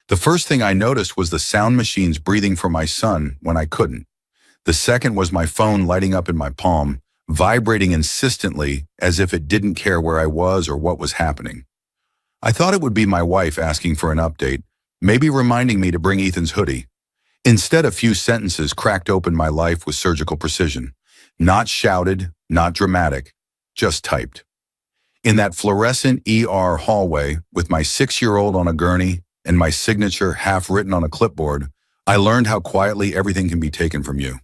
The first thing I noticed was the sound machines breathing for my son when I couldn't. The second was my phone lighting up in my palm, vibrating insistently as if it didn't care where I was or what was happening. I thought it would be my wife asking for an update, maybe reminding me to bring Ethan's hoodie. Instead, a few sentences cracked open my life with surgical precision. Not shouted, not dramatic, just typed. In that fluorescent ER hallway, with my 6-year-old on a gurney and my signature half written on a clipboard, I learned how quietly everything can be taken from you.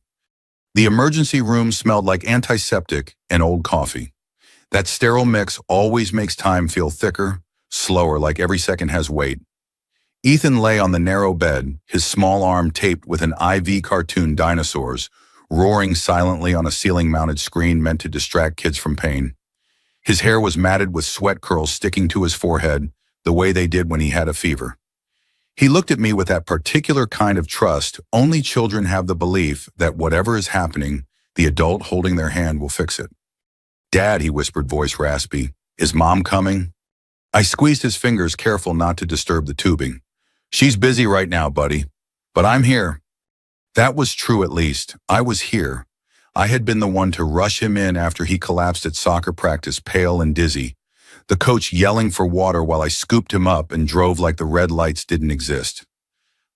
The emergency room smelled like antiseptic and old coffee. That sterile mix always makes time feel thicker, slower, like every second has weight. Ethan lay on the narrow bed, his small arm taped with an IV cartoon dinosaurs, roaring silently on a ceiling-mounted screen meant to distract kids from pain. His hair was matted with sweat curls sticking to his forehead, the way they did when he had a fever. He looked at me with that particular kind of trust only children have, the belief that whatever is happening, the adult holding their hand will fix it. "Dad," he whispered, voice raspy, "is Mom coming?" I squeezed his fingers, careful not to disturb the tubing. "She's busy right now, buddy, but I'm here." That was true, at least. I was here. I had been the one to rush him in after he collapsed at soccer practice, pale and dizzy. The coach yelling for water while I scooped him up and drove like the red lights didn't exist.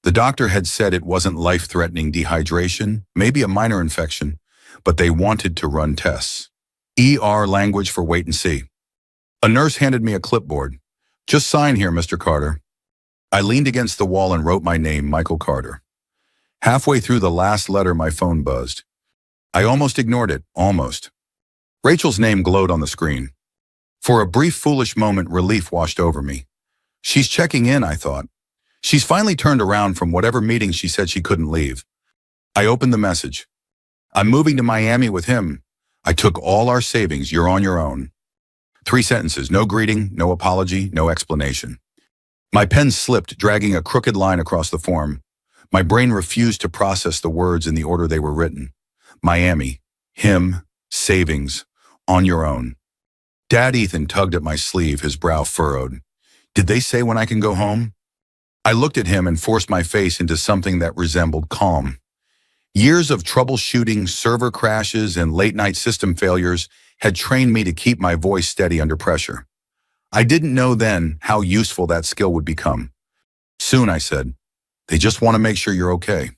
The doctor had said it wasn't life-threatening dehydration, maybe a minor infection, but they wanted to run tests. ER language for wait and see. A nurse handed me a clipboard. "Just sign here, Mr. Carter." I leaned against the wall and wrote my name, Michael Carter. Halfway through the last letter, my phone buzzed. I almost ignored it, almost. Rachel's name glowed on the screen. For a brief, foolish moment, relief washed over me. She's checking in, I thought. She's finally turned around from whatever meeting she said she couldn't leave. I opened the message. "I'm moving to Miami with him. I took all our savings. You're on your own." 3 sentences, no greeting, no apology, no explanation. My pen slipped, dragging a crooked line across the form. My brain refused to process the words in the order they were written. Miami, him, savings, on your own. Dad Ethan tugged at my sleeve, his brow furrowed. "Did they say when I can go home?" I looked at him and forced my face into something that resembled calm. Years of troubleshooting, server crashes, and late-night system failures had trained me to keep my voice steady under pressure. I didn't know then how useful that skill would become. "Soon," I said. "They just want to make sure you're okay."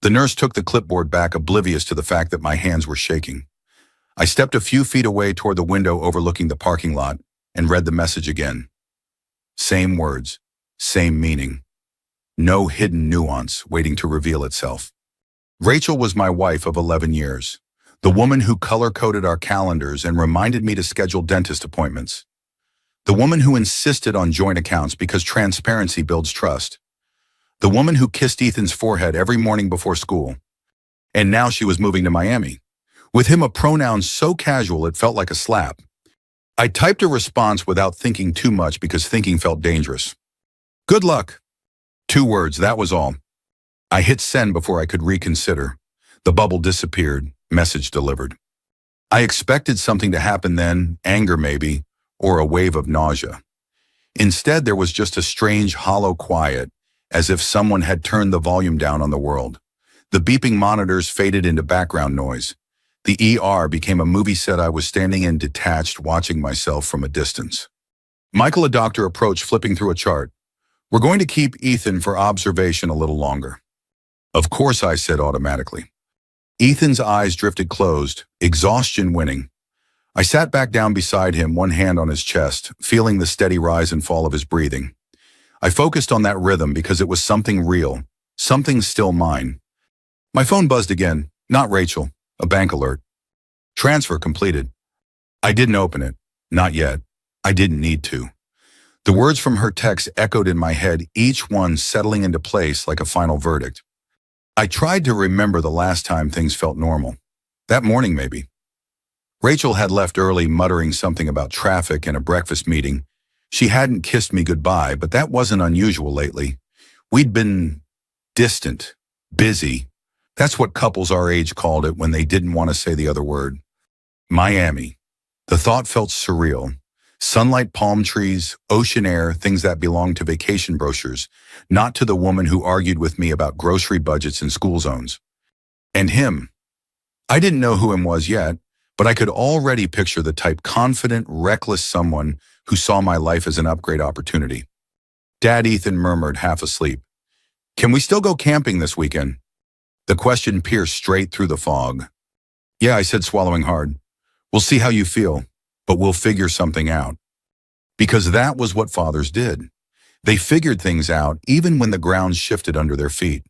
The nurse took the clipboard back, oblivious to the fact that my hands were shaking. I stepped a few feet away toward the window overlooking the parking lot and read the message again. Same words, same meaning. No hidden nuance waiting to reveal itself. Rachel was my wife of 11 years, the woman who color-coded our calendars and reminded me to schedule dentist appointments. The woman who insisted on joint accounts because transparency builds trust. The woman who kissed Ethan's forehead every morning before school. And now she was moving to Miami. With him a pronoun so casual it felt like a slap. I typed a response without thinking too much because thinking felt dangerous. "Good luck." 2 words, that was all. I hit send before I could reconsider. The bubble disappeared, message delivered. I expected something to happen then, anger maybe, or a wave of nausea. Instead, there was just a strange, hollow quiet, as if someone had turned the volume down on the world. The beeping monitors faded into background noise. The ER became a movie set I was standing in, detached, watching myself from a distance. Michael, a doctor, approached, flipping through a chart. "We're going to keep Ethan for observation a little longer." "Of course," I said automatically. Ethan's eyes drifted closed, exhaustion winning. I sat back down beside him, one hand on his chest, feeling the steady rise and fall of his breathing. I focused on that rhythm because it was something real, something still mine. My phone buzzed again, not Rachel, a bank alert. Transfer completed. I didn't open it, not yet. I didn't need to. The words from her text echoed in my head, each one settling into place like a final verdict. I tried to remember the last time things felt normal. That morning, maybe. Rachel had left early, muttering something about traffic and a breakfast meeting. She hadn't kissed me goodbye, but that wasn't unusual lately. We'd been distant, busy. That's what couples our age called it when they didn't want to say the other word. Miami. The thought felt surreal. Sunlight, palm trees, ocean air, things that belong to vacation brochures, not to the woman who argued with me about grocery budgets and school zones. And him. I didn't know who him was yet, but I could already picture the type confident, reckless someone who saw my life as an upgrade opportunity. Dad, Ethan murmured, half asleep. Can we still go camping this weekend? The question pierced straight through the fog. Yeah, I said, swallowing hard. We'll see how you feel, but we'll figure something out. Because that was what fathers did. They figured things out even when the ground shifted under their feet.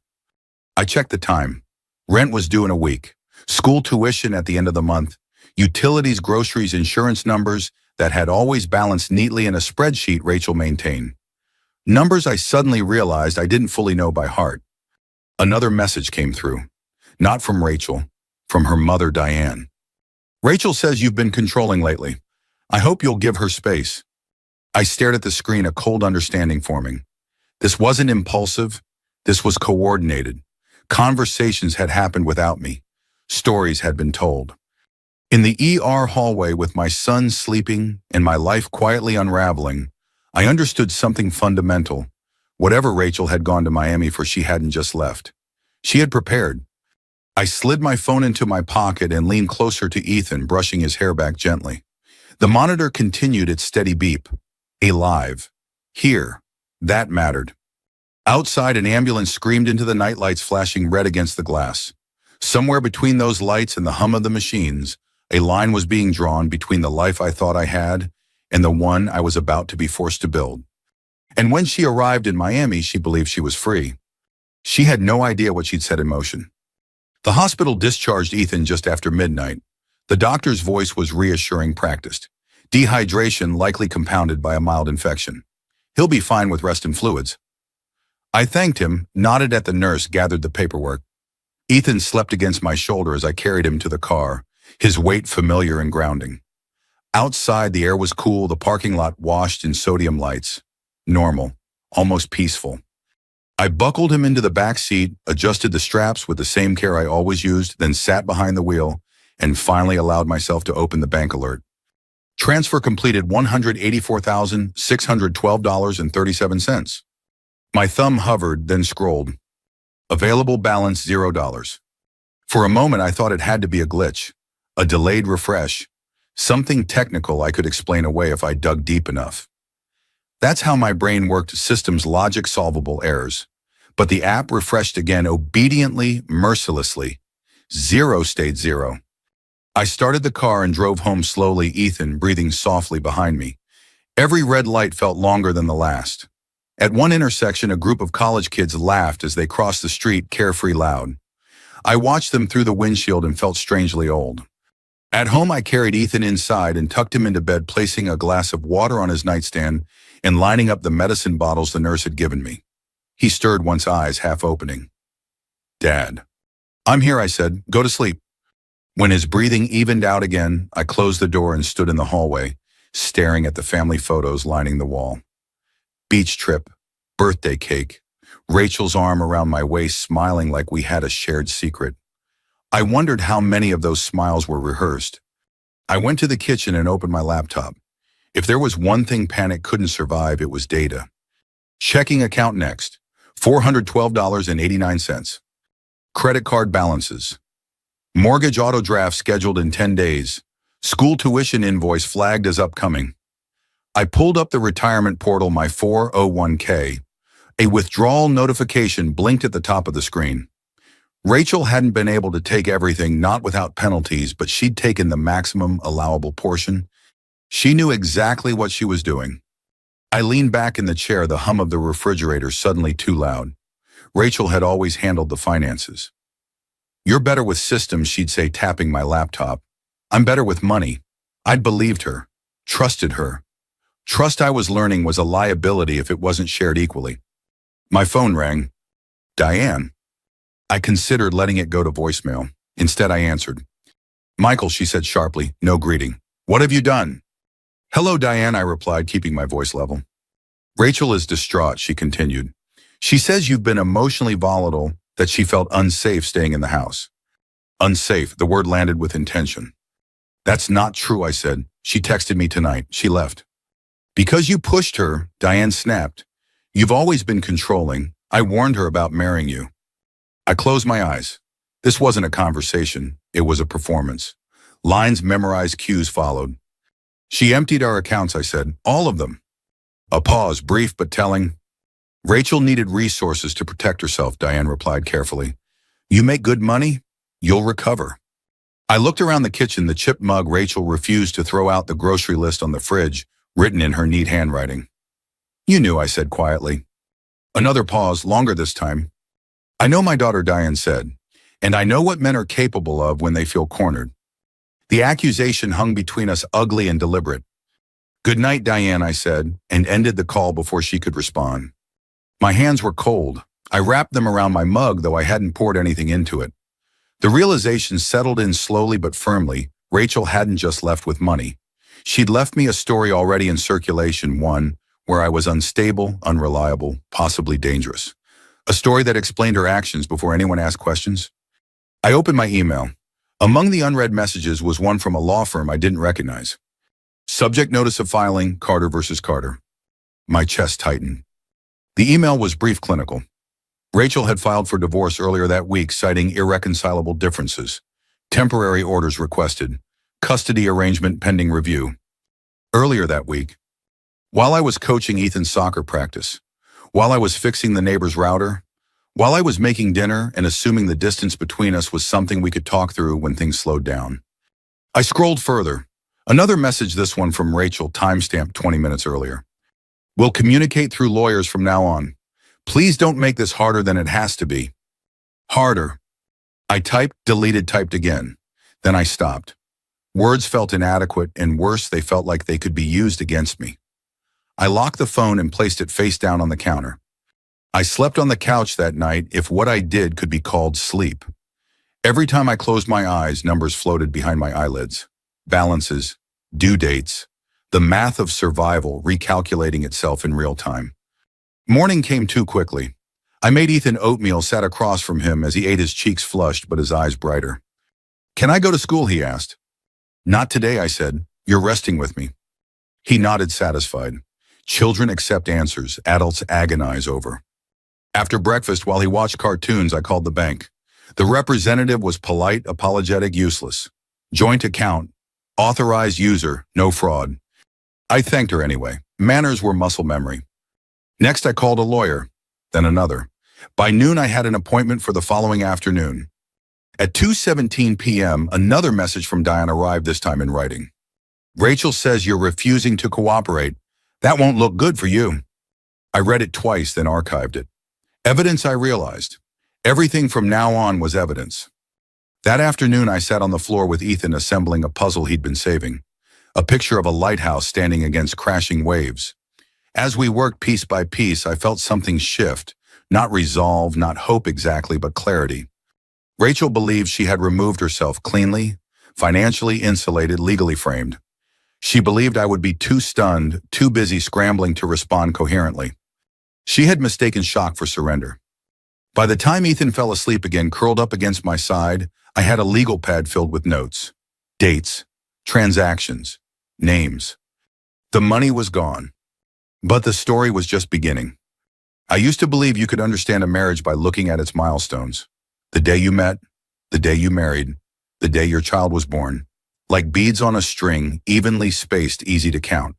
I checked the time. Rent was due in a week. School tuition at the end of the month. Utilities, groceries, insurance numbers that had always balanced neatly in a spreadsheet Rachel maintained. Numbers I suddenly realized I didn't fully know by heart. Another message came through. Not from Rachel, from her mother, Diane. Rachel says you've been controlling lately. I hope you'll give her space. I stared at the screen, a cold understanding forming. This wasn't impulsive. This was coordinated. Conversations had happened without me. Stories had been told. In the ER hallway with my son sleeping and my life quietly unraveling, I understood something fundamental. Whatever Rachel had gone to Miami for, she hadn't just left. She had prepared. I slid my phone into my pocket and leaned closer to Ethan, brushing his hair back gently. The monitor continued its steady beep. Alive. Here. That mattered. Outside, an ambulance screamed into the nightlights, flashing red against the glass. Somewhere between those lights and the hum of the machines, a line was being drawn between the life I thought I had and the one I was about to be forced to build. And when she arrived in Miami, she believed she was free. She had no idea what she'd set in motion. The hospital discharged Ethan just after midnight. The doctor's voice was reassuring, practiced. Dehydration likely compounded by a mild infection. He'll be fine with rest and fluids. I thanked him, nodded at the nurse, gathered the paperwork. Ethan slept against my shoulder as I carried him to the car, his weight familiar and grounding. Outside, the air was cool, the parking lot washed in sodium lights. Normal, almost peaceful. I buckled him into the back seat, adjusted the straps with the same care I always used, then sat behind the wheel, and finally allowed myself to open the bank alert. Transfer completed, $184,612.37. My thumb hovered, then scrolled. Available balance, $0. For a moment, I thought it had to be a glitch, a delayed refresh, something technical I could explain away if I dug deep enough. That's how my brain worked, systems, logic, solvable errors. But the app refreshed again, obediently, mercilessly. Zero stayed zero. I started the car and drove home slowly, Ethan breathing softly behind me. Every red light felt longer than the last. At one intersection, a group of college kids laughed as they crossed the street, carefree, loud. I watched them through the windshield and felt strangely old. At home, I carried Ethan inside and tucked him into bed, placing a glass of water on his nightstand and lining up the medicine bottles the nurse had given me. He stirred once, eyes half opening. Dad. I'm here, I said. Go to sleep. When his breathing evened out again, I closed the door and stood in the hallway, staring at the family photos lining the wall. Beach trip, birthday cake, Rachel's arm around my waist, smiling like we had a shared secret. I wondered how many of those smiles were rehearsed. I went to the kitchen and opened my laptop. If there was one thing panic couldn't survive, it was data. Checking account next, $412.89. Credit card balances. Mortgage auto draft scheduled in 10 days. School tuition invoice flagged as upcoming. I pulled up the retirement portal, my 401k. A withdrawal notification blinked at the top of the screen. Rachel hadn't been able to take everything, not without penalties, but she'd taken the maximum allowable portion. She knew exactly what she was doing. I leaned back in the chair, the hum of the refrigerator suddenly too loud. Rachel had always handled the finances. You're better with systems, she'd say, tapping my laptop. I'm better with money. I'd believed her, trusted her. Trust I was learning was a liability if it wasn't shared equally. My phone rang. Diane. I considered letting it go to voicemail. Instead, I answered. Michael, she said sharply, no greeting. What have you done? Hello, Diane, I replied, keeping my voice level. Rachel is distraught, she continued. She says you've been emotionally volatile, that she felt unsafe staying in the house. Unsafe, the word landed with intention. That's not true, I said. She texted me tonight. She left. Because you pushed her, Diane snapped. You've always been controlling. I warned her about marrying you. I closed my eyes. This wasn't a conversation. It was a performance. Lines memorized, cues followed. She emptied our accounts, I said. All of them. A pause, brief but telling. Rachel needed resources to protect herself, Diane replied carefully. You make good money, you'll recover. I looked around the kitchen, the chipped mug. Rachel refused to throw out the grocery list on the fridge, written in her neat handwriting. You knew, I said quietly. Another pause, longer this time. I know, my daughter, Diane said, and I know what men are capable of when they feel cornered. The accusation hung between us, ugly and deliberate. Good night, Diane, I said, and ended the call before she could respond. My hands were cold. I wrapped them around my mug, though I hadn't poured anything into it. The realization settled in slowly but firmly. Rachel hadn't just left with money. She'd left me a story already in circulation, one where I was unstable, unreliable, possibly dangerous. A story that explained her actions before anyone asked questions. I opened my email. Among the unread messages was one from a law firm I didn't recognize. Subject: notice of filing, Carter versus Carter. My chest tightened. The email was brief, clinical. Rachel had filed for divorce earlier that week, citing irreconcilable differences. Temporary orders requested. Custody arrangement pending review. Earlier that week, while I was coaching Ethan's soccer practice, while I was fixing the neighbor's router, while I was making dinner and assuming the distance between us was something we could talk through when things slowed down, I scrolled further. Another message, this one from Rachel, timestamped 20 minutes earlier. We'll communicate through lawyers from now on. Please don't make this harder than it has to be. Harder. I typed, deleted, typed again. Then I stopped. Words felt inadequate, and worse, they felt like they could be used against me. I locked the phone and placed it face down on the counter. I slept on the couch that night, if what I did could be called sleep. Every time I closed my eyes, numbers floated behind my eyelids. Balances, due dates, the math of survival recalculating itself in real time. Morning came too quickly. I made Ethan oatmeal, sat across from him as he ate, his cheeks flushed but his eyes brighter. Can I go to school, he asked. Not today, I said. You're resting with me. He nodded, satisfied. Children accept answers, adults agonize over. After breakfast, while he watched cartoons, I called the bank. The representative was polite, apologetic, useless. Joint account, authorized user, no fraud. I thanked her anyway. Manners were muscle memory. Next, I called a lawyer, then another. By noon, I had an appointment for the following afternoon. At 2:17 p.m., another message from Diane arrived, this time in writing. Rachel says you're refusing to cooperate. That won't look good for you. I read it twice, then archived it. Evidence, I realized. Everything from now on was evidence. That afternoon, I sat on the floor with Ethan, assembling a puzzle he'd been saving. A picture of a lighthouse standing against crashing waves. As we worked piece by piece, I felt something shift. Not resolve, not hope exactly, but clarity. Rachel believed she had removed herself cleanly, financially insulated, legally framed. She believed I would be too stunned, too busy scrambling to respond coherently. She had mistaken shock for surrender. By the time Ethan fell asleep again, curled up against my side, I had a legal pad filled with notes, dates, transactions, names. The money was gone. But the story was just beginning. I used to believe you could understand a marriage by looking at its milestones. The day you met, the day you married, the day your child was born. Like beads on a string, evenly spaced, easy to count.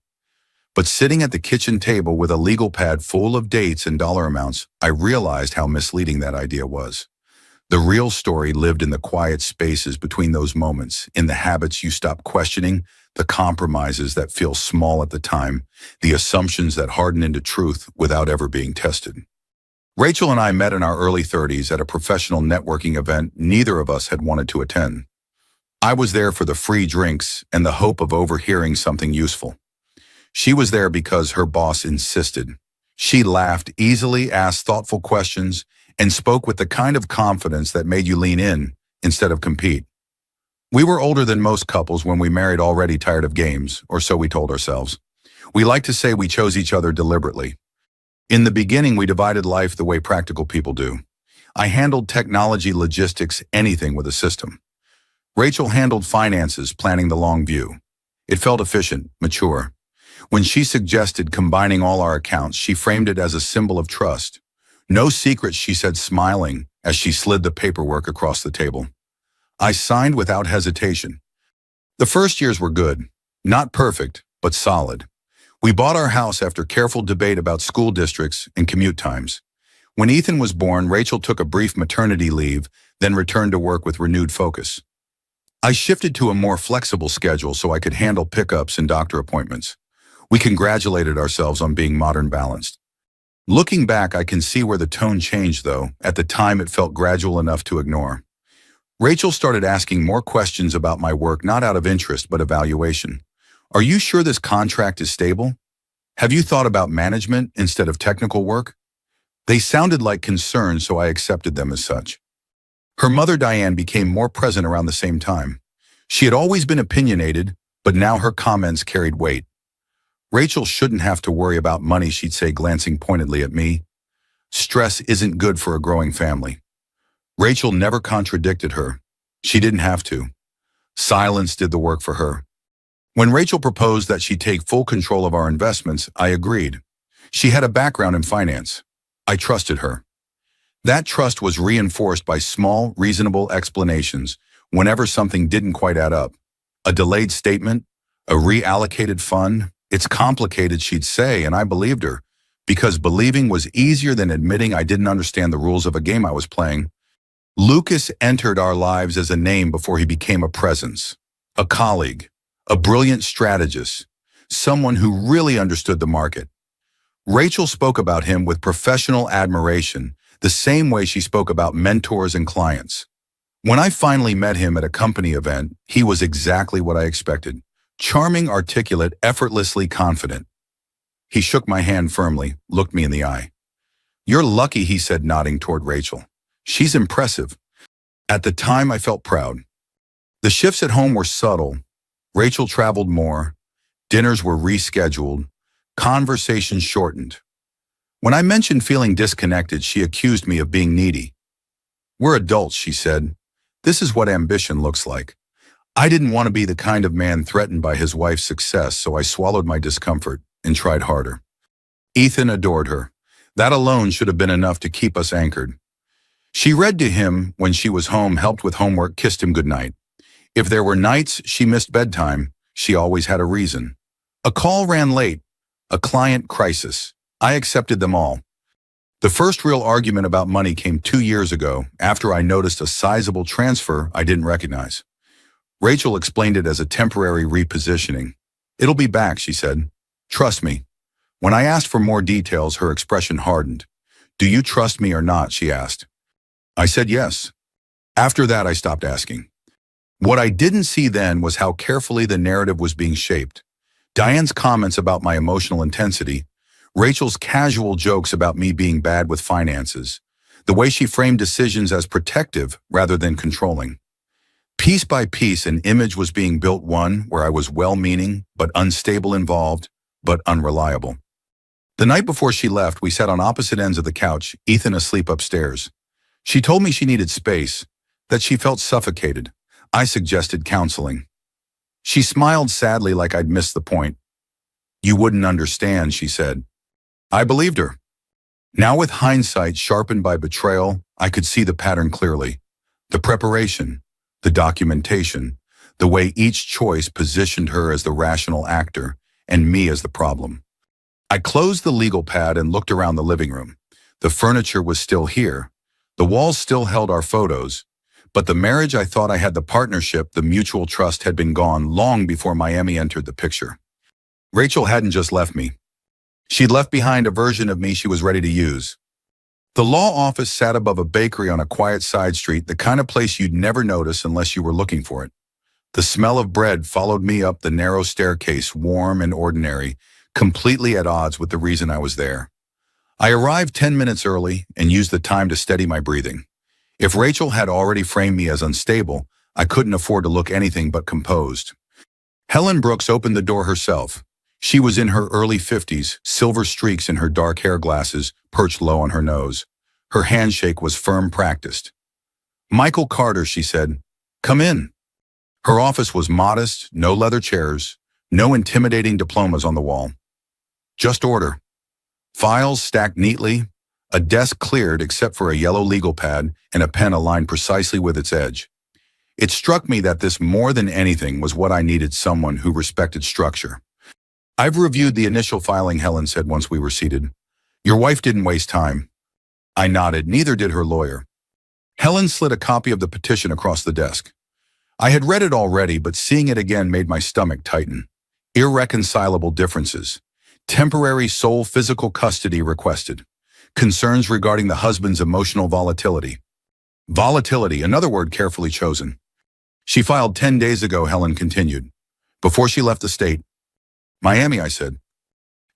But sitting at the kitchen table with a legal pad full of dates and dollar amounts, I realized how misleading that idea was. The real story lived in the quiet spaces between those moments, in the habits you stop questioning, the compromises that feel small at the time, the assumptions that harden into truth without ever being tested. Rachel and I met in our early 30s at a professional networking event neither of us had wanted to attend. I was there for the free drinks and the hope of overhearing something useful. She was there because her boss insisted. She laughed easily, asked thoughtful questions, and spoke with the kind of confidence that made you lean in instead of compete. We were older than most couples when we married, already tired of games, or so we told ourselves. We like to say we chose each other deliberately. In the beginning, we divided life the way practical people do. I handled technology, logistics, anything with a system. Rachel handled finances, planning the long view. It felt efficient, mature. When she suggested combining all our accounts, she framed it as a symbol of trust. No secrets, she said, smiling as she slid the paperwork across the table. I signed without hesitation. The first years were good. Not perfect, but solid. We bought our house after careful debate about school districts and commute times. When Ethan was born, Rachel took a brief maternity leave, then returned to work with renewed focus. I shifted to a more flexible schedule so I could handle pickups and doctor appointments. We congratulated ourselves on being modern balanced. Looking back, I can see where the tone changed, though. At the time, it felt gradual enough to ignore. Rachel started asking more questions about my work, not out of interest, but evaluation. Are you sure this contract is stable? Have you thought about management instead of technical work? They sounded like concerns, so I accepted them as such. Her mother, Diane, became more present around the same time. She had always been opinionated, but now her comments carried weight. Rachel shouldn't have to worry about money, she'd say, glancing pointedly at me. Stress isn't good for a growing family. Rachel never contradicted her. She didn't have to. Silence did the work for her. When Rachel proposed that she take full control of our investments, I agreed. She had a background in finance. I trusted her. That trust was reinforced by small, reasonable explanations whenever something didn't quite add up. A delayed statement, a reallocated fund. It's complicated, she'd say, and I believed her, because believing was easier than admitting I didn't understand the rules of a game I was playing. Lucas entered our lives as a name before he became a presence, a colleague, a brilliant strategist, someone who really understood the market. Rachel spoke about him with professional admiration, the same way she spoke about mentors and clients. When I finally met him at a company event, he was exactly what I expected. Charming, articulate, effortlessly confident. He shook my hand firmly, looked me in the eye. You're lucky, he said, nodding toward Rachel. She's impressive. At the time, I felt proud. The shifts at home were subtle. Rachel traveled more. Dinners were rescheduled. Conversations shortened. When I mentioned feeling disconnected, she accused me of being needy. We're adults, she said. This is what ambition looks like. I didn't want to be the kind of man threatened by his wife's success, so I swallowed my discomfort and tried harder. Ethan adored her. That alone should have been enough to keep us anchored. She read to him when she was home, helped with homework, kissed him goodnight. If there were nights she missed bedtime, she always had a reason. A call ran late, a client crisis. I accepted them all. The first real argument about money came 2 years ago, after I noticed a sizable transfer I didn't recognize. Rachel explained it as a temporary repositioning. It'll be back, she said. Trust me. When I asked for more details, her expression hardened. Do you trust me or not, she asked. I said yes. After that, I stopped asking. What I didn't see then was how carefully the narrative was being shaped. Diane's comments about my emotional intensity, Rachel's casual jokes about me being bad with finances, the way she framed decisions as protective rather than controlling. Piece by piece, an image was being built, one where I was well-meaning, but unstable, involved, but unreliable. The night before she left, we sat on opposite ends of the couch, Ethan asleep upstairs. She told me she needed space, that she felt suffocated. I suggested counseling. She smiled sadly like I'd missed the point. You wouldn't understand, she said. I believed her. Now with hindsight sharpened by betrayal, I could see the pattern clearly. The preparation, the documentation, the way each choice positioned her as the rational actor and me as the problem. I closed the legal pad and looked around the living room. The furniture was still here. The walls still held our photos. But the marriage I thought I had, the partnership, the mutual trust had been gone long before Miami entered the picture. Rachel hadn't just left me. She'd left behind a version of me she was ready to use. The law office sat above a bakery on a quiet side street, the kind of place you'd never notice unless you were looking for it. The smell of bread followed me up the narrow staircase, warm and ordinary, completely at odds with the reason I was there. I arrived 10 minutes early and used the time to steady my breathing. If Rachel had already framed me as unstable, I couldn't afford to look anything but composed. Helen Brooks opened the door herself. She was in her early 50s, silver streaks in her dark hair, glasses perched low on her nose. Her handshake was firm, practiced. Michael Carter, she said. Come in. Her office was modest, no leather chairs, no intimidating diplomas on the wall. Just order. Files stacked neatly, a desk cleared except for a yellow legal pad and a pen aligned precisely with its edge. It struck me that this more than anything was what I needed, someone who respected structure. I've reviewed the initial filing, Helen said once we were seated. Your wife didn't waste time. I nodded, neither did her lawyer. Helen slid a copy of the petition across the desk. I had read it already, but seeing it again made my stomach tighten. Irreconcilable differences. Temporary sole physical custody requested. Concerns regarding the husband's emotional volatility. Volatility, another word carefully chosen. She filed 10 days ago, Helen continued. Before she left the state. Miami, I said.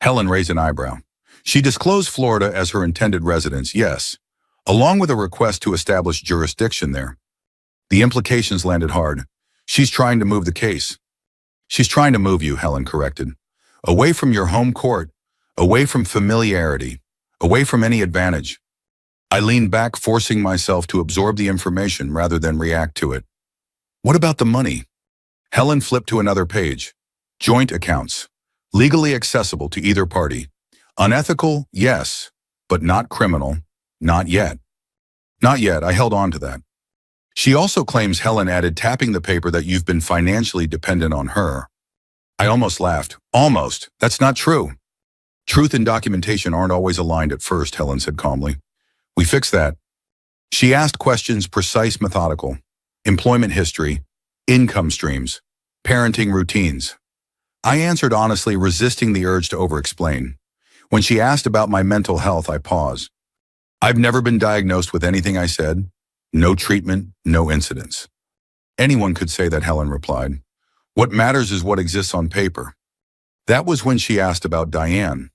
Helen raised an eyebrow. She disclosed Florida as her intended residence, yes, along with a request to establish jurisdiction there. The implications landed hard. She's trying to move the case. She's trying to move you, Helen corrected. Away from your home court, away from familiarity, away from any advantage. I leaned back, forcing myself to absorb the information rather than react to it. What about the money? Helen flipped to another page. Joint accounts. Legally accessible to either party. Unethical, yes, but not criminal, not yet. Not yet, I held on to that. She also claims, Helen added, tapping the paper, that you've been financially dependent on her. I almost laughed. Almost. That's not true. Truth and documentation aren't always aligned at first, Helen said calmly. We fixed that. She asked questions, precise, methodical. Employment history, income streams, parenting routines. I answered honestly, resisting the urge to over-explain. When she asked about my mental health, I paused. I've never been diagnosed with anything, I said. No treatment, no incidents. Anyone could say that, Helen replied. What matters is what exists on paper. That was when she asked about Diane.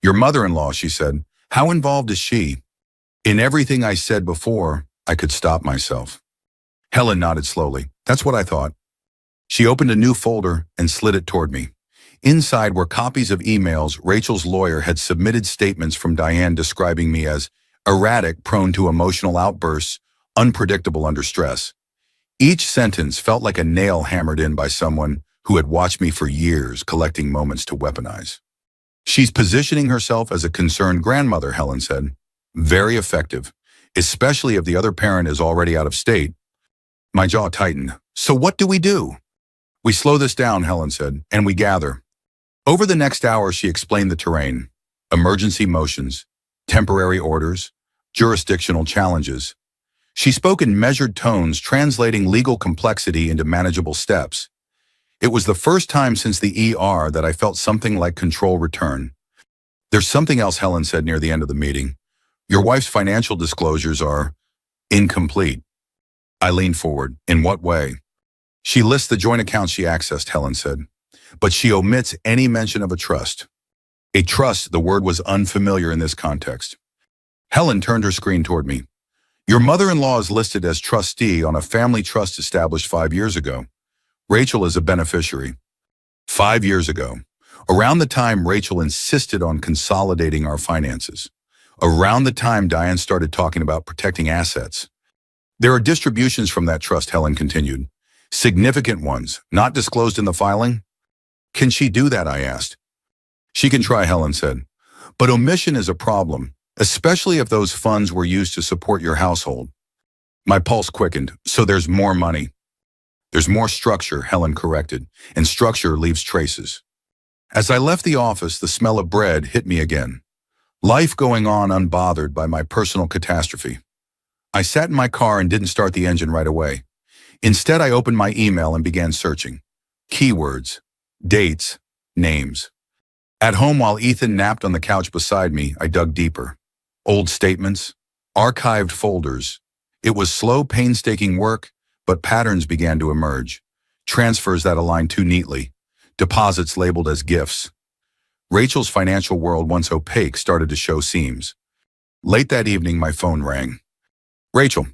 Your mother-in-law, she said. How involved is she? In everything I said before, I could stop myself. Helen nodded slowly. That's what I thought. She opened a new folder and slid it toward me. Inside were copies of emails Rachel's lawyer had submitted, statements from Diane describing me as erratic, prone to emotional outbursts, unpredictable under stress. Each sentence felt like a nail hammered in by someone who had watched me for years, collecting moments to weaponize. She's positioning herself as a concerned grandmother, Helen said. Very effective, especially if the other parent is already out of state. My jaw tightened. So what do we do? We slow this down, Helen said, and we gather. Over the next hour, she explained the terrain. Emergency motions, temporary orders, jurisdictional challenges. She spoke in measured tones, translating legal complexity into manageable steps. It was the first time since the ER that I felt something like control return. There's something else, Helen said near the end of the meeting. Your wife's financial disclosures are incomplete. I leaned forward. In what way? She lists the joint accounts she accessed, Helen said, but she omits any mention of a trust. A trust, the word was unfamiliar in this context. Helen turned her screen toward me. Your mother-in-law is listed as trustee on a family trust established 5 years ago. Rachel is a beneficiary. 5 years ago, around the time Rachel insisted on consolidating our finances. Around the time Diane started talking about protecting assets. There are distributions from that trust, Helen continued. Significant ones, not disclosed in the filing. Can she do that, I asked. She can try, Helen said. But omission is a problem, especially if those funds were used to support your household. My pulse quickened. So there's more money. There's more structure, Helen corrected, and structure leaves traces. As I left the office, the smell of bread hit me again. Life going on unbothered by my personal catastrophe. I sat in my car and didn't start the engine right away. Instead, I opened my email and began searching. Keywords, dates, names. At home, while Ethan napped on the couch beside me, I dug deeper. Old statements, archived folders. It was slow, painstaking work, but patterns began to emerge. Transfers that aligned too neatly. Deposits labeled as gifts. Rachel's financial world, once opaque, started to show seams. Late that evening, my phone rang. Rachel.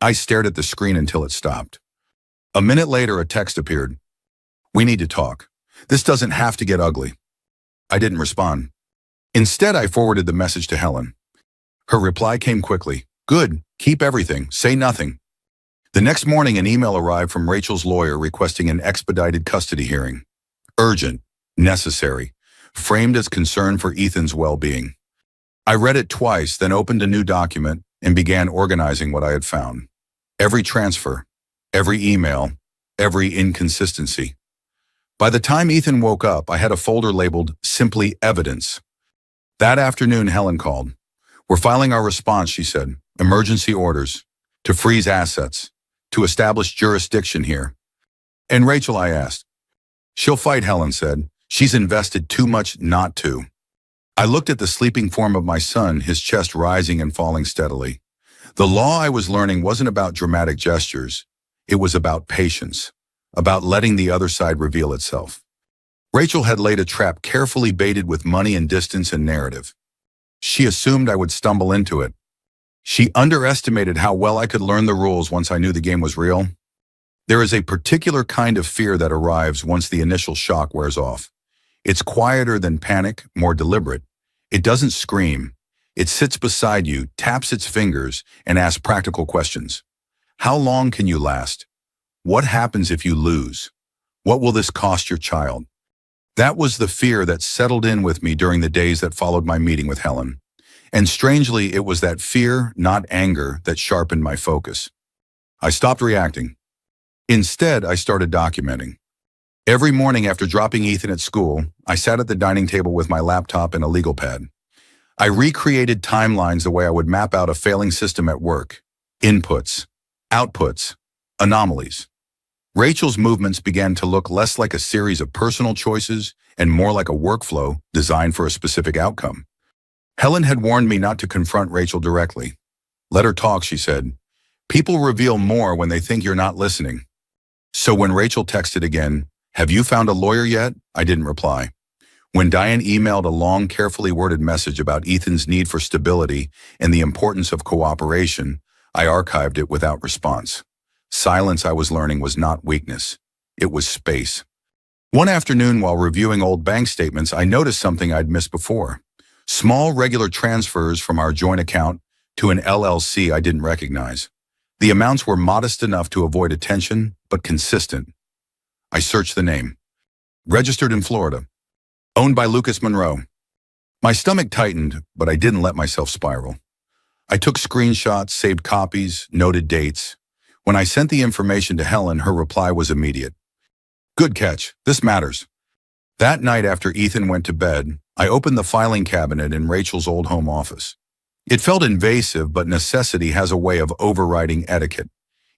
I stared at the screen until it stopped. A minute later, a text appeared. We need to talk. This doesn't have to get ugly. I didn't respond. Instead, I forwarded the message to Helen. Her reply came quickly. Good, keep everything, say nothing. The next morning, an email arrived from Rachel's lawyer requesting an expedited custody hearing. Urgent, necessary. framed as concern for Ethan's well-being. I read it twice, then opened a new document and began organizing what I had found. Every transfer, every email, every inconsistency. By the time Ethan woke up, I had a folder labeled Simply Evidence. That afternoon, Helen called. "We're filing our response," she said. "Emergency orders. To freeze assets. To establish jurisdiction here." "And Rachel?" I asked. "She'll fight," Helen said. "She's invested too much not to." I looked at the sleeping form of my son, his chest rising and falling steadily. The law I was learning wasn't about dramatic gestures. It was about patience, about letting the other side reveal itself. Rachel had laid a trap carefully baited with money and distance and narrative. She assumed I would stumble into it. She underestimated how well I could learn the rules once I knew the game was real. There is a particular kind of fear that arrives once the initial shock wears off. It's quieter than panic, more deliberate. It doesn't scream. It sits beside you, taps its fingers, and asks practical questions. How long can you last? What happens if you lose? What will this cost your child? That was the fear that settled in with me during the days that followed my meeting with Helen. And strangely, it was that fear, not anger, that sharpened my focus. I stopped reacting. Instead, I started documenting. Every morning after dropping Ethan at school, I sat at the dining table with my laptop and a legal pad. I recreated timelines the way I would map out a failing system at work. Inputs, outputs, anomalies. Rachel's movements began to look less like a series of personal choices and more like a workflow designed for a specific outcome. Helen had warned me not to confront Rachel directly. "Let her talk," she said. "People reveal more when they think you're not listening." So when Rachel texted again, "Have you found a lawyer yet?" I didn't reply. When Diane emailed a long, carefully worded message about Ethan's need for stability and the importance of cooperation, I archived it without response. Silence, I was learning, was not weakness. It was space. One afternoon, while reviewing old bank statements, I noticed something I'd missed before. Small, regular transfers from our joint account to an LLC I didn't recognize. The amounts were modest enough to avoid attention, but consistent. I searched the name. Registered in Florida. Owned by Lucas Monroe. My stomach tightened, but I didn't let myself spiral. I took screenshots, saved copies, noted dates. When I sent the information to Helen, her reply was immediate. "Good catch. This matters." That night after Ethan went to bed, I opened the filing cabinet in Rachel's old home office. It felt invasive, but necessity has a way of overriding etiquette.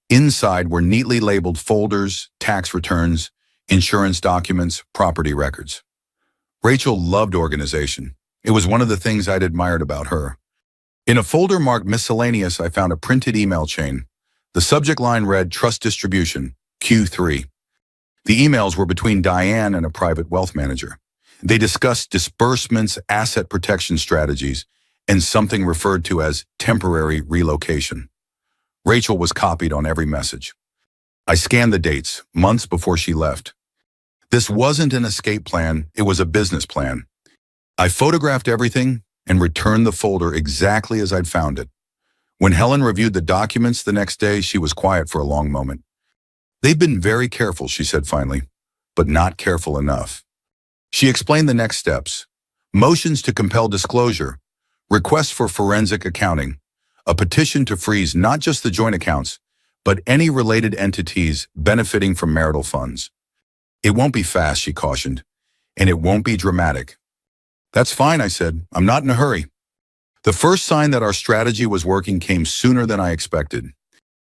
Inside were neatly labeled folders, tax returns, insurance documents, property records. Rachel loved organization. It was one of the things I'd admired about her. In a folder marked miscellaneous, I found a printed email chain. The subject line read, "Trust Distribution, Q3. The emails were between Diane and a private wealth manager. They discussed disbursements, asset protection strategies, and something referred to as temporary relocation. Rachel was copied on every message. I scanned the dates, months before she left. This wasn't an escape plan, it was a business plan. I photographed everything and returned the folder exactly as I'd found it. When Helen reviewed the documents the next day, she was quiet for a long moment. "They've been very careful," she said finally, "but not careful enough." She explained the next steps. Motions to compel disclosure, requests for forensic accounting, a petition to freeze not just the joint accounts, but any related entities benefiting from marital funds. "It won't be fast," she cautioned, "and it won't be dramatic." "That's fine," I said. "I'm not in a hurry." The first sign that our strategy was working came sooner than I expected.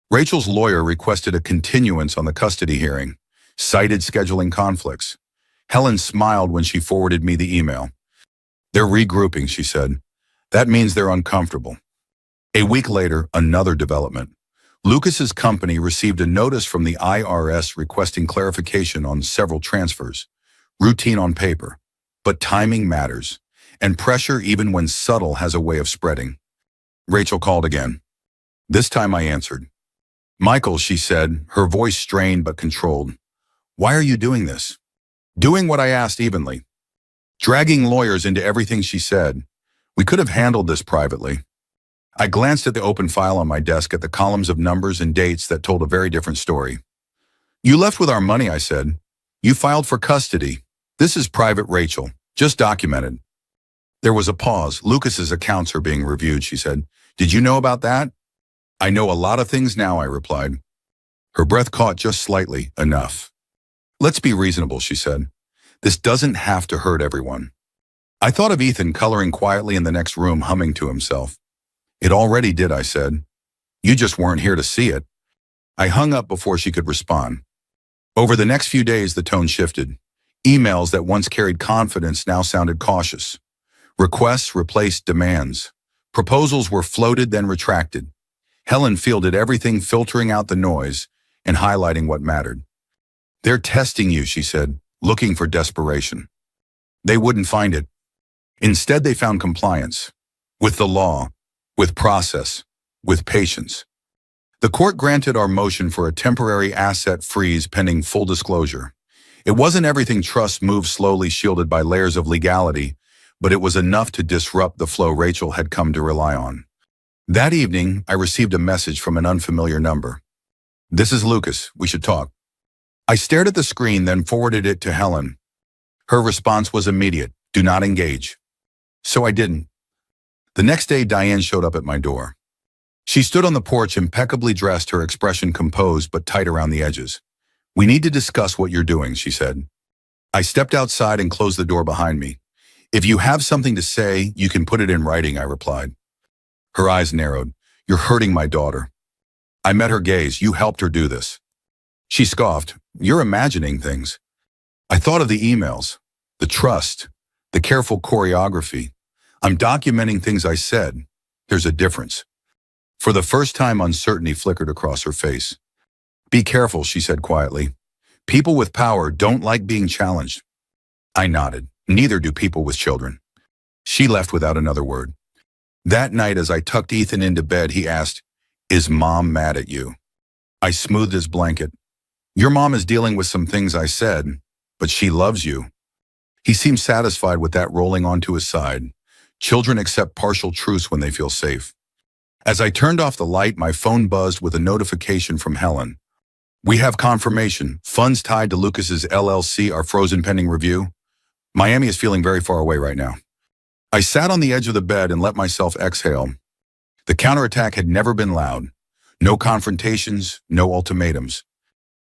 Rachel's lawyer requested a continuance on the custody hearing, cited scheduling conflicts. Helen smiled when she forwarded me the email. "They're regrouping," she said. "That means they're uncomfortable." A week later, another development. Lucas's company received a notice from the IRS requesting clarification on several transfers. Routine on paper, but timing matters, and pressure, even when subtle, has a way of spreading. Rachel called again. This time I answered. "Michael," she said, her voice strained but controlled. "Why are you doing this?" Doing what I asked evenly. Dragging lawyers into everything she said. We could have handled this privately. I glanced at the open file on my desk at the columns of numbers and dates that told a very different story. "You left with our money," I said. "You filed for custody. This is Private Rachel. Just documented. There was a pause. Lucas's accounts are being reviewed, she said. Did you know about that? I know a lot of things now, I replied. Her breath caught just slightly. Enough. Let's be reasonable, she said. This doesn't have to hurt everyone. I thought of Ethan coloring quietly in the next room, humming to himself. It already did, I said. You just weren't here to see it. I hung up before she could respond. Over the next few days, the tone shifted. Emails that once carried confidence now sounded cautious. Requests replaced demands. Proposals were floated, then retracted. Helen fielded everything, filtering out the noise and highlighting what mattered. They're testing you, she said, looking for desperation. They wouldn't find it. Instead, they found compliance. With the law, with process, with patience. The court granted our motion for a temporary asset freeze pending full disclosure. It wasn't everything. Trust moved slowly, shielded by layers of legality, but it was enough to disrupt the flow Rachel had come to rely on. That evening, I received a message from an unfamiliar number. This is Lucas. We should talk. I stared at the screen, then forwarded it to Helen. Her response was immediate. Do not engage. So I didn't. The next day, Diane showed up at my door. She stood on the porch, impeccably dressed, her expression composed but tight around the edges. We need to discuss what you're doing, she said. I stepped outside and closed the door behind me. If you have something to say, you can put it in writing, I replied. Her eyes narrowed. You're hurting my daughter. I met her gaze. You helped her do this. She scoffed. You're imagining things. I thought of the emails, the trust, the careful choreography. I'm documenting things I said. There's a difference. For the first time, uncertainty flickered across her face. Be careful, she said quietly. People with power don't like being challenged. I nodded. Neither do people with children. She left without another word. That night, as I tucked Ethan into bed, he asked, Is Mom mad at you? I smoothed his blanket. Your mom is dealing with some things I said, but she loves you. He seemed satisfied with that, rolling onto his side. Children accept partial truths when they feel safe. As I turned off the light, my phone buzzed with a notification from Helen. We have confirmation. Funds tied to Lucas's LLC are frozen pending review. Miami is feeling very far away right now. I sat on the edge of the bed and let myself exhale. The counterattack had never been loud. No confrontations, no ultimatums.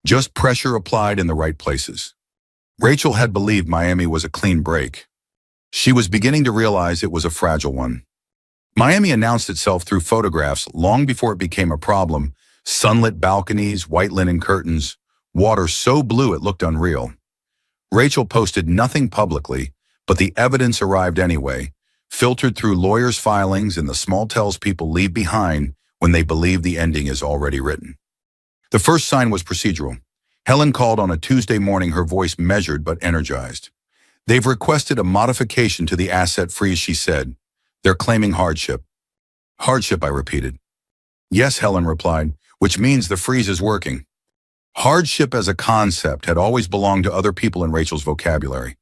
Just pressure applied in the right places. Rachel had believed Miami was a clean break. She was beginning to realize it was a fragile one. Miami announced itself through photographs long before it became a problem. Sunlit balconies, white linen curtains, water so blue it looked unreal. Rachel posted nothing publicly, but the evidence arrived anyway, filtered through lawyers' filings and the small tells people leave behind when they believe the ending is already written. The first sign was procedural. Helen called on a Tuesday morning, her voice measured but energized. They've requested a modification to the asset freeze, she said. They're claiming hardship. Hardship, I repeated. Yes, Helen replied, which means the freeze is working. Hardship as a concept had always belonged to other people in Rachel's vocabulary.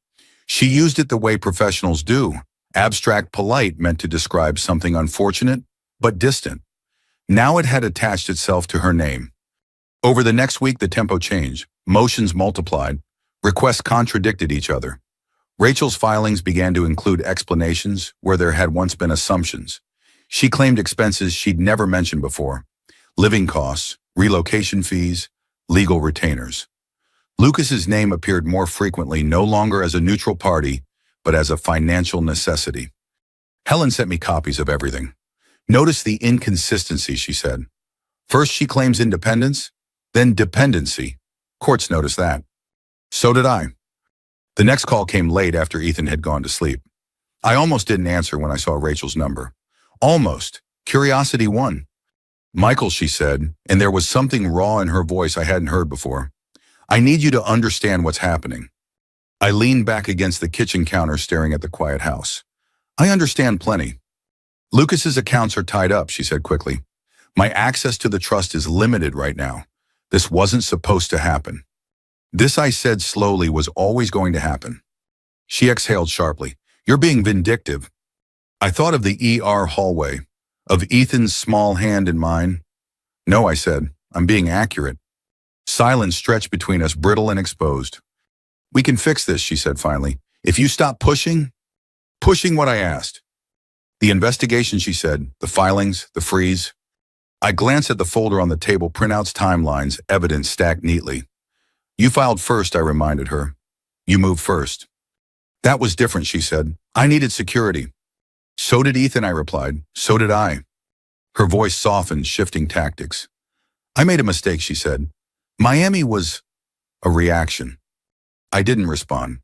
She used it the way professionals do. Abstract, polite meant to describe something unfortunate but distant. Now it had attached itself to her name. Over the next week, the tempo changed. Motions multiplied. Requests contradicted each other. Rachel's filings began to include explanations where there had once been assumptions. She claimed expenses she'd never mentioned before. Living costs, relocation fees, legal retainers. Lucas's name appeared more frequently, no longer as a neutral party, but as a financial necessity. Helen sent me copies of everything. Notice the inconsistency, she said. First she claims independence, then dependency. Courts noticed that. So did I. The next call came late after Ethan had gone to sleep. I almost didn't answer when I saw Rachel's number. Almost. Curiosity won. Michael, she said, and there was something raw in her voice I hadn't heard before. I need you to understand what's happening. I leaned back against the kitchen counter, staring at the quiet house. I understand plenty. Lucas's accounts are tied up, she said quickly. My access to the trust is limited right now. This wasn't supposed to happen. This, I said slowly, was always going to happen. She exhaled sharply. You're being vindictive. I thought of the ER hallway, of Ethan's small hand in mine. No, I said, I'm being accurate. Silence stretched between us, brittle and exposed. We can fix this, she said finally. If you stop pushing what I asked. The investigation, she said, the filings, the freeze. I glanced at the folder on the table, printouts, timelines, evidence stacked neatly. You filed first, I reminded her. You moved first. That was different, she said. I needed security. So did Ethan, I replied. So did I. Her voice softened, shifting tactics. I made a mistake, she said. Miami was a reaction. I didn't respond.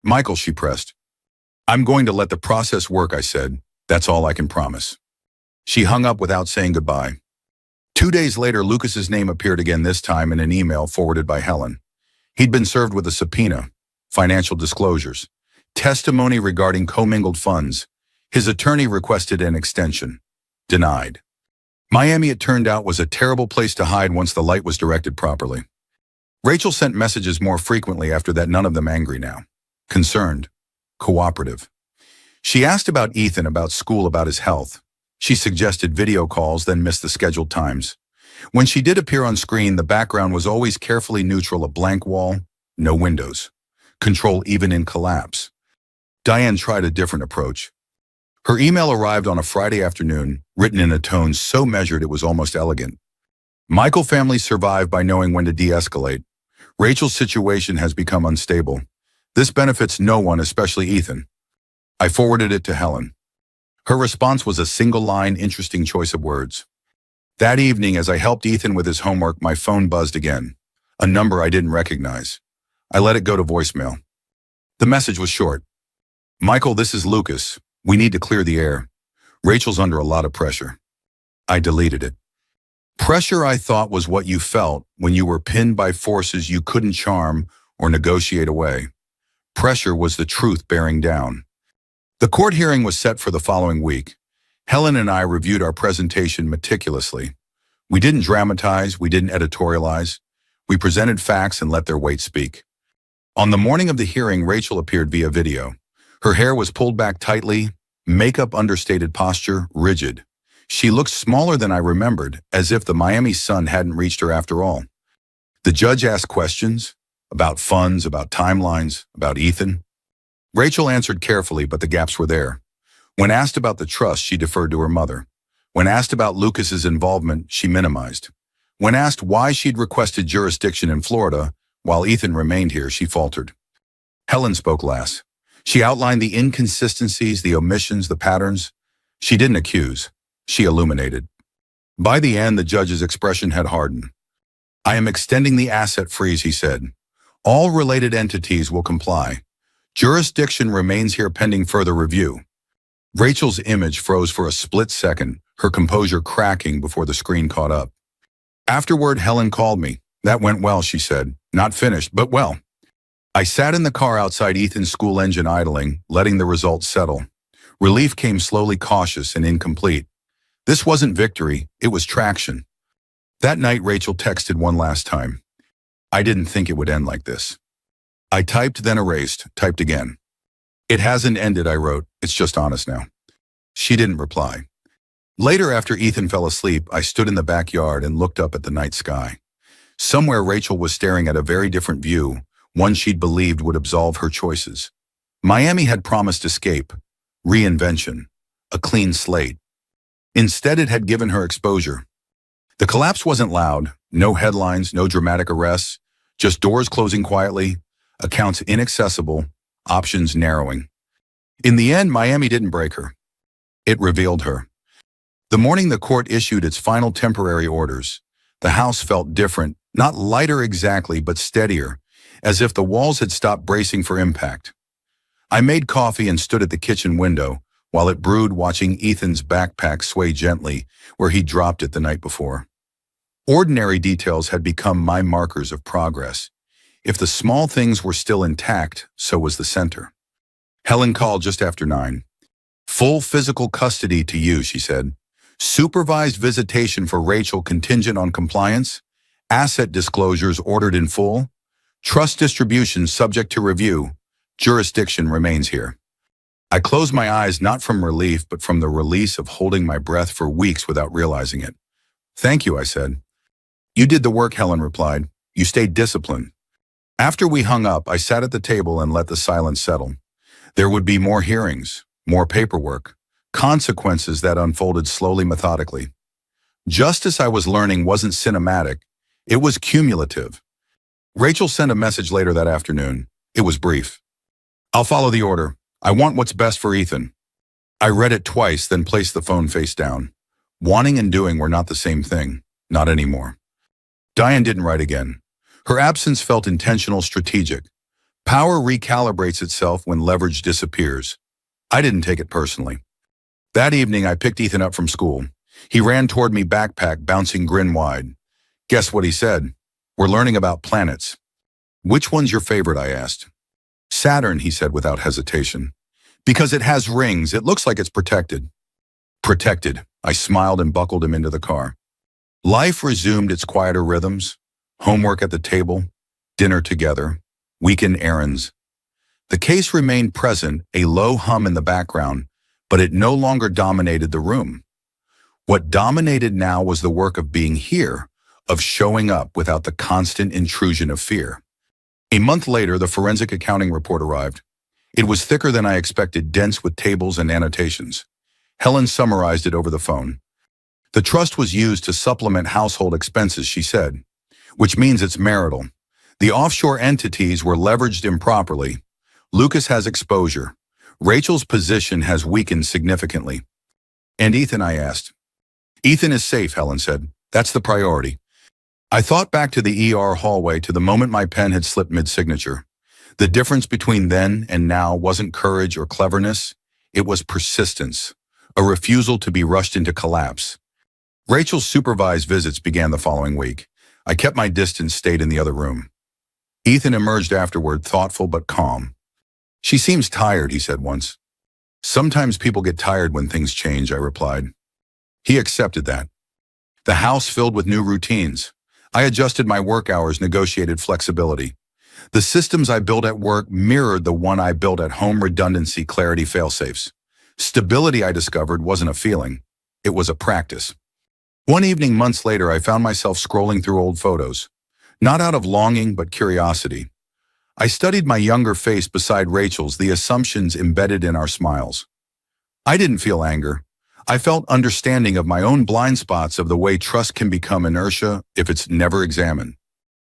Michael, she pressed. I'm going to let the process work, I said. That's all I can promise. She hung up without saying goodbye. 2 days later, Lucas's name appeared again, this time in an email forwarded by Helen. He'd been served with a subpoena, financial disclosures, testimony regarding commingled funds. His attorney requested an extension. Denied. Miami, it turned out, was a terrible place to hide once the light was directed properly. Rachel sent messages more frequently after that, none of them angry now. Concerned. Cooperative. She asked about Ethan, about school, about his health. She suggested video calls, then missed the scheduled times. When she did appear on screen, the background was always carefully neutral, a blank wall, no windows. Control even in collapse. Diane tried a different approach. Her email arrived on a Friday afternoon, written in a tone so measured it was almost elegant. Michael family survived by knowing when to de-escalate. Rachel's situation has become unstable. This benefits no one, especially Ethan. I forwarded it to Helen. Her response was a single line, interesting choice of words. That evening, as I helped Ethan with his homework, my phone buzzed again. A number I didn't recognize. I let it go to voicemail. The message was short. Michael, this is Lucas. We need to clear the air. Rachel's under a lot of pressure. I deleted it. Pressure, I thought, was what you felt when you were pinned by forces you couldn't charm or negotiate away. Pressure was the truth bearing down. The court hearing was set for the following week. Helen and I reviewed our presentation meticulously. We didn't dramatize, we didn't editorialize. We presented facts and let their weight speak. On the morning of the hearing, Rachel appeared via video. Her hair was pulled back tightly, makeup understated, posture rigid. She looked smaller than I remembered, as if the Miami sun hadn't reached her after all. The judge asked questions about funds, about timelines, about Ethan. Rachel answered carefully, but the gaps were there. When asked about the trust, she deferred to her mother. When asked about Lucas's involvement, she minimized. When asked why she'd requested jurisdiction in Florida while Ethan remained here, she faltered. Helen spoke last. She outlined the inconsistencies, the omissions, the patterns. She didn't accuse. She illuminated. By the end, the judge's expression had hardened. I am extending the asset freeze, he said. All related entities will comply. Jurisdiction remains here pending further review. Rachel's image froze for a split second, her composure cracking before the screen caught up. Afterward, Helen called me. That went well, she said. Not finished, but well. I sat in the car outside Ethan's school, engine idling, letting the results settle. Relief came slowly, cautious and incomplete. This wasn't victory, it was traction. That night, Rachel texted one last time. I didn't think it would end like this. I typed, then erased, typed again. It hasn't ended, I wrote. It's just honest now. She didn't reply. Later, after Ethan fell asleep, I stood in the backyard and looked up at the night sky. Somewhere, Rachel was staring at a very different view, one she'd believed would absolve her choices. Miami had promised escape, reinvention, a clean slate. Instead, it had given her exposure. The collapse wasn't loud, no headlines, no dramatic arrests, just doors closing quietly, accounts inaccessible, options narrowing. In the end, Miami didn't break her. It revealed her. The morning the court issued its final temporary orders, the house felt different, not lighter exactly, but steadier, as if the walls had stopped bracing for impact. I made coffee and stood at the kitchen window while it brewed, watching Ethan's backpack sway gently where he dropped it the night before. Ordinary details had become my markers of progress. If the small things were still intact, so was the center. Helen called just after 9. Full physical custody to you, she said. Supervised visitation for Rachel contingent on compliance. Asset disclosures ordered in full. Trust distribution subject to review. Jurisdiction remains here. I closed my eyes, not from relief, but from the release of holding my breath for weeks without realizing it. Thank you, I said. You did the work, Helen replied. You stayed disciplined. After we hung up, I sat at the table and let the silence settle. There would be more hearings, more paperwork, consequences that unfolded slowly, methodically. Justice, I was learning, wasn't cinematic. It was cumulative. Rachel sent a message later that afternoon. It was brief. "I'll follow the order. I want what's best for Ethan." I read it twice, then placed the phone face down. Wanting and doing were not the same thing. Not anymore. Diane didn't write again. Her absence felt intentional, strategic. Power recalibrates itself when leverage disappears. I didn't take it personally. That evening, I picked Ethan up from school. He ran toward me, backpack bouncing, grin wide. Guess what he said? "We're learning about planets." "Which one's your favorite?" I asked. "Saturn," he said without hesitation. "Because it has rings. It looks like it's protected." Protected. I smiled and buckled him into the car. Life resumed its quieter rhythms. Homework at the table, dinner together, weekend errands. The case remained present, a low hum in the background, but it no longer dominated the room. What dominated now was the work of being here, of showing up without the constant intrusion of fear. A month later, the forensic accounting report arrived. It was thicker than I expected, dense with tables and annotations. Helen summarized it over the phone. "The trust was used to supplement household expenses," she said, "which means it's marital. The offshore entities were leveraged improperly. Lucas has exposure. Rachel's position has weakened significantly." "And Ethan?" I asked. "Ethan is safe," Helen said. "That's the priority." I thought back to the ER hallway, to the moment my pen had slipped mid-signature. The difference between then and now wasn't courage or cleverness. It was persistence, a refusal to be rushed into collapse. Rachel's supervised visits began the following week. I kept my distance, stayed in the other room. Ethan emerged afterward, thoughtful but calm. "She seems tired," he said once. "Sometimes people get tired when things change," I replied. He accepted that. The house filled with new routines. I adjusted my work hours, negotiated flexibility. The systems I built at work mirrored the one I built at home: redundancy, clarity, fail-safes. Stability, I discovered, wasn't a feeling. It was a practice. One evening, months later, I found myself scrolling through old photos. Not out of longing, but curiosity. I studied my younger face beside Rachel's, the assumptions embedded in our smiles. I didn't feel anger. I felt understanding of my own blind spots, of the way trust can become inertia if it's never examined.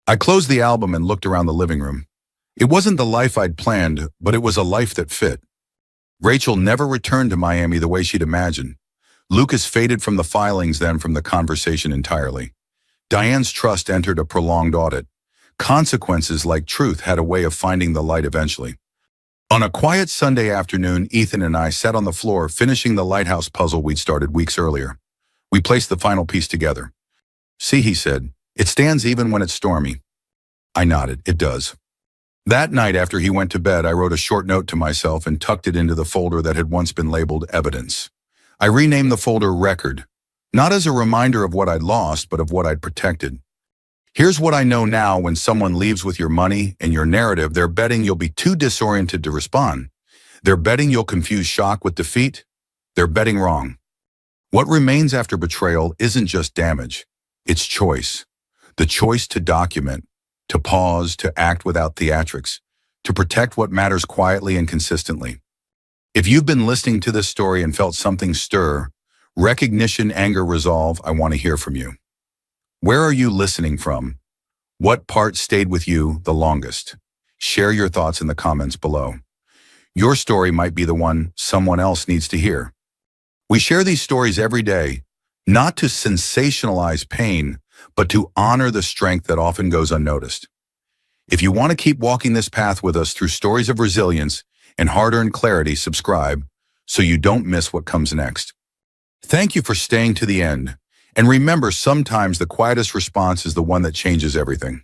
I closed the album and looked around the living room. It wasn't the life I'd planned, but it was a life that fit. Rachel never returned to Miami the way she'd imagined. Lucas faded from the filings, then from the conversation entirely. Diane's trust entered a prolonged audit. Consequences, like truth, had a way of finding the light eventually. On a quiet Sunday afternoon, Ethan and I sat on the floor, finishing the lighthouse puzzle we'd started weeks earlier. We placed the final piece together. "See," he said, "it stands even when it's stormy." I nodded. It does. That night, after he went to bed, I wrote a short note to myself and tucked it into the folder that had once been labeled evidence. I renamed the folder Record, not as a reminder of what I'd lost, but of what I'd protected. Here's what I know now: when someone leaves with your money and your narrative, they're betting you'll be too disoriented to respond. They're betting you'll confuse shock with defeat. They're betting wrong. What remains after betrayal isn't just damage. It's choice. The choice to document, to pause, to act without theatrics, to protect what matters quietly and consistently. If you've been listening to this story and felt something stir, recognition, anger, resolve, I want to hear from you. Where are you listening from? What part stayed with you the longest? Share your thoughts in the comments below. Your story might be the one someone else needs to hear. We share these stories every day, not to sensationalize pain, but to honor the strength that often goes unnoticed. If you want to keep walking this path with us through stories of resilience and hard-earned clarity, subscribe so you don't miss what comes next. Thank you for staying to the end. And remember, sometimes the quietest response is the one that changes everything.